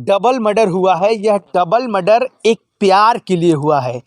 Double murder हुआ है। यह डबल मर्डर एक प्यार के लिए हुआ है।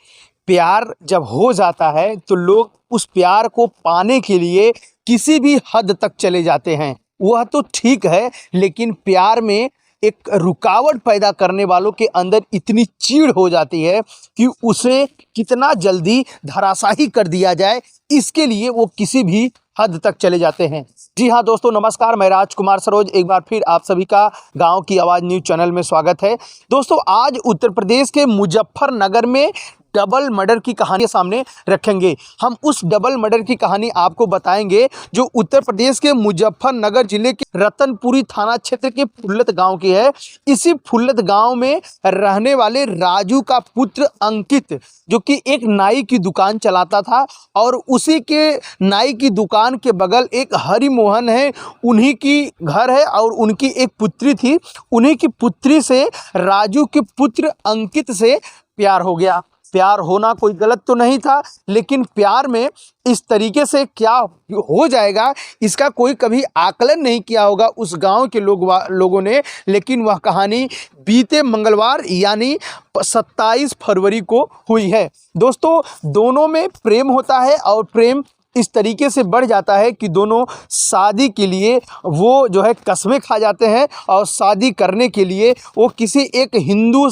प्यार जब हो जाता है तो लोग उस प्यार को पाने के लिए किसी भी हद तक चले जाते हैं। वह तो ठीक है, लेकिन प्यार में एक रुकावट पैदा करने वालों के अंदर इतनी चीड़ हो जाती है कि उसे कितना जल्दी धराशाही कर दिया जाए, इसके लिए वो किसी भी हद तक चले जाते हैं। जी हाँ दोस्तों, नमस्कार। मैं राजकुमार सरोज एक बार फिर आप सभी का गांव की आवाज़ न्यूज़ चैनल में स्वागत है। दोस्तों, आज उत्तर प्रदेश के मुजफ्फरनगर में डबल मर्डर की कहानी सामने रखेंगे। हम उस डबल मर्डर की कहानी आपको बताएंगे जो उत्तर प्रदेश के मुजफ्फरनगर जिले के रतनपुरी थाना क्षेत्र के फुल्लत गांव की है। इसी फुल्लत गांव में रहने वाले राजू का पुत्र अंकित, जो कि एक नाई की दुकान चलाता था, और उसी के नाई की दुकान के बगल एक हरिमोहन है, उन्हीं की घर है और उनकी एक पुत्री थी। उन्हीं की पुत्री से राजू के पुत्र अंकित से प्यार हो गया। प्यार होना कोई गलत तो नहीं था, लेकिन प्यार में इस तरीके से क्या हो जाएगा इसका कोई कभी आकलन नहीं किया होगा उस गांव के लोगों ने। लेकिन वह कहानी बीते मंगलवार यानी 27 फरवरी को हुई है। दोस्तों, दोनों में प्रेम होता है और प्रेम इस तरीके से बढ़ जाता है कि दोनों शादी के लिए वो जो है कस्में खा जाते हैं और शादी करने के लिए वो किसी एक हिंदू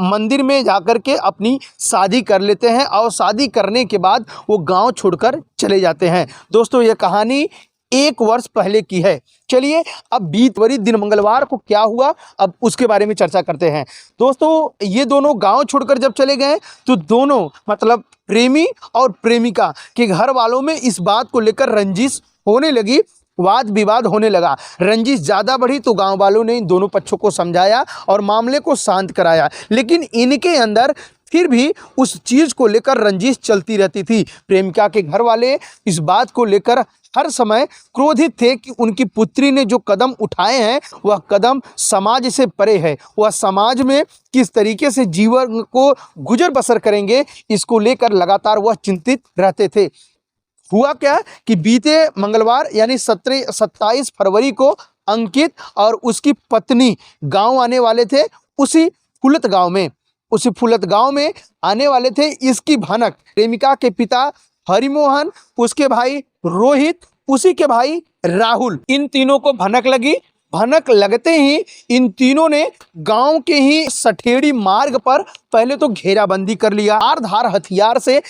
मंदिर में जाकर के अपनी शादी कर लेते हैं और शादी करने के बाद वो गांव छोड़कर चले जाते हैं। दोस्तों, ये कहानी 1 वर्ष पहले की है। चलिए, अब बीतवरी दिन मंगलवार को क्या हुआ, अब उसके बारे में चर्चा करते हैं। दोस्तों, ये दोनों गांव छोड़कर जब चले गए तो दोनों मतलब प्रेमी और प्रेमिका के घर वालों में इस बात को लेकर रंजिश होने लगी, वाद विवाद होने लगा। रंजिश ज़्यादा बढ़ी तो गांव वालों ने इन दोनों पक्षों को समझाया और मामले को शांत कराया, लेकिन इनके अंदर फिर भी उस चीज़ को लेकर रंजिश चलती रहती थी। प्रेमिका के घर वाले इस बात को लेकर हर समय क्रोधित थे कि उनकी पुत्री ने जो कदम उठाए हैं वह कदम समाज से परे है। वह समाज में किस तरीके से जीवन को गुजर बसर करेंगे, इसको लेकर लगातार वह चिंतित रहते थे। हुआ क्या कि बीते मंगलवार यानी 27 फरवरी को अंकित और उसकी पत्नी गांव आने वाले थे। उसी फुल्लत गांव में आने वाले थे। इसकी भनक प्रेमिका के पिता हरिमोहन, उसके भाई रोहित, उसी के भाई राहुल, इन तीनों को भनक लगी। भनक लगते ही इन तीनों ने गांव के ही सठेड़ी मार्ग पर पहले तो घेराबंदी कर लिया। धार हथियार से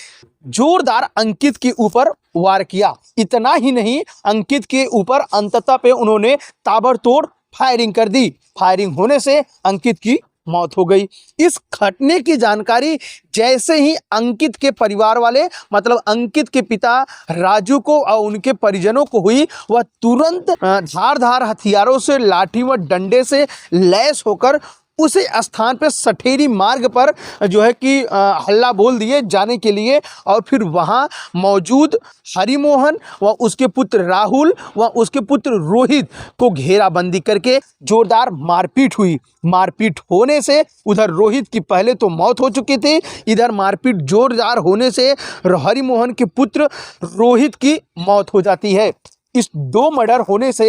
जोरदार अंकित के ऊपर वार किया। इतना ही नहीं, अंकित के ऊपर अंततः पे उन्होंने ताबड़तोड़ फायरिंग कर दी। फायरिंग होने से अंकित की मौत हो गई। इस घटने की जानकारी जैसे ही अंकित के परिवार वाले मतलब अंकित के पिता राजू को और उनके परिजनों को हुई, वह तुरंत धारदार हथियारों से, लाठी व डंडे से लैस होकर उसी स्थान पर सठेरी मार्ग पर जो है कि हल्ला बोल दिए जाने के लिए। और फिर वहाँ मौजूद हरिमोहन व उसके पुत्र राहुल व उसके पुत्र रोहित को घेराबंदी करके जोरदार मारपीट हुई। मारपीट होने से उधर रोहित की पहले तो मौत हो चुकी थी, इधर मारपीट जोरदार होने से हरिमोहन के पुत्र रोहित की मौत हो जाती है। इस 2 मर्डर होने से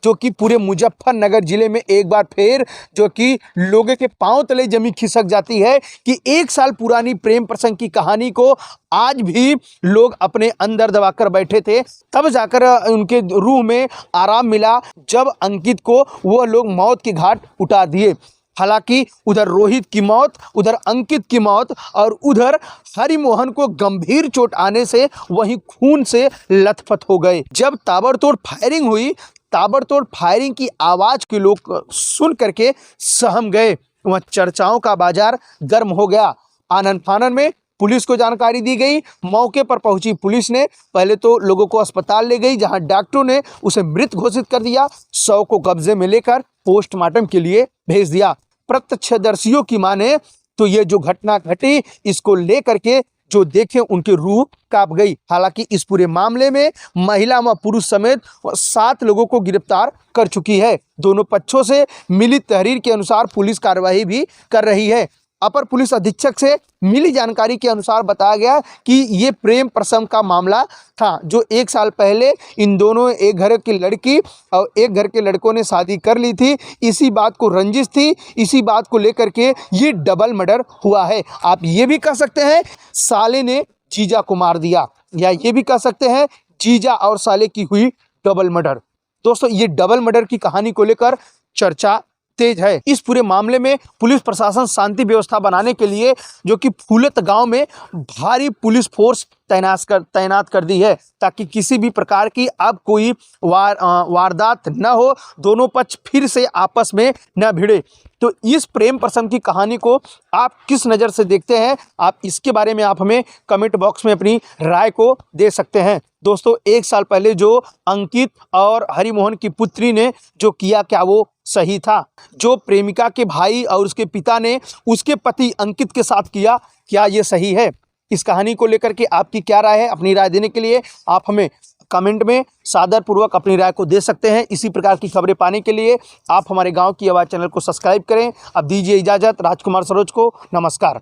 जो कि पूरे मुजफ्फरनगर जिले में एक बार फिर जो कि लोगों के पांव तले जमीन खिसक जाती है कि 1 साल पुरानी प्रेम प्रसंग की कहानी को आज भी लोग अपने अंदर दबाकर बैठे थे। तब जाकर उनके रूह में आराम मिला जब अंकित को वो लोग मौत के घाट उतार दिए। हालांकि उधर रोहित की मौत, उधर अंकित की मौत और उधर हरिमोहन को गंभीर चोट आने से वहीं खून से लथपथ हो गए। जब ताबड़तोड़ फायरिंग हुई, ताबड़तोड़ फायरिंग की आवाज़ के लोग सुन करके सहम गए। वह चर्चाओं का बाजार गर्म हो गया। आनन फानन में पुलिस को जानकारी दी गई। मौके पर पहुंची पुलिस ने पहले तो लोगों को अस्पताल ले गई, जहां डॉक्टरों ने उसे मृत घोषित कर दिया। शव को कब्जे में लेकर पोस्टमार्टम के लिए भेज दिया। प्रत्यक्षदर्शियों की माने तो ये जो घटना घटी, इसको लेकर के जो देखे उनकी रूह कांप गई। हालांकि इस पूरे मामले में महिला व पुरुष समेत 7 लोगों को गिरफ्तार कर चुकी है। दोनों पक्षों से मिली तहरीर के अनुसार पुलिस कार्रवाई भी कर रही है। अपर पुलिस अधीक्षक से मिली जानकारी के अनुसार बताया गया कि ये प्रेम प्रसंग का मामला था, जो 1 साल पहले इन दोनों एक घर की लड़की और एक घर के लड़कों ने शादी कर ली थी। इसी बात को रंजिश थी, इसी बात को लेकर के ये डबल मर्डर हुआ है। आप ये भी कह सकते हैं साले ने जीजा को मार दिया, या ये भी कह सकते हैं जीजा और साले की हुई डबल मर्डर। दोस्तों, ये डबल मर्डर की कहानी को लेकर चर्चा तेज है। इस पूरे मामले में पुलिस प्रशासन शांति व्यवस्था बनाने के लिए जो कि फूलत गांव में भारी पुलिस फोर्स तैनात कर दी है, ताकि किसी भी प्रकार की अब कोई वारदात न हो, दोनों पक्ष फिर से आपस में न भिड़े। तो इस प्रेम प्रसंग की कहानी को आप किस नज़र से देखते हैं, आप इसके बारे में आप हमें कमेंट बॉक्स में अपनी राय को दे सकते हैं। दोस्तों, 1 साल पहले जो अंकित और हरिमोहन की पुत्री ने जो किया, क्या वो सही था? जो प्रेमिका के भाई और उसके पिता ने उसके पति अंकित के साथ किया, क्या ये सही है? इस कहानी को लेकर के आपकी क्या राय है? अपनी राय देने के लिए आप हमें कमेंट में सादरपूर्वक अपनी राय को दे सकते हैं। इसी प्रकार की खबरें पाने के लिए आप हमारे गांव की आवाज़ चैनल को सब्सक्राइब करें। अब दीजिए इजाज़त राजकुमार सरोज को। नमस्कार।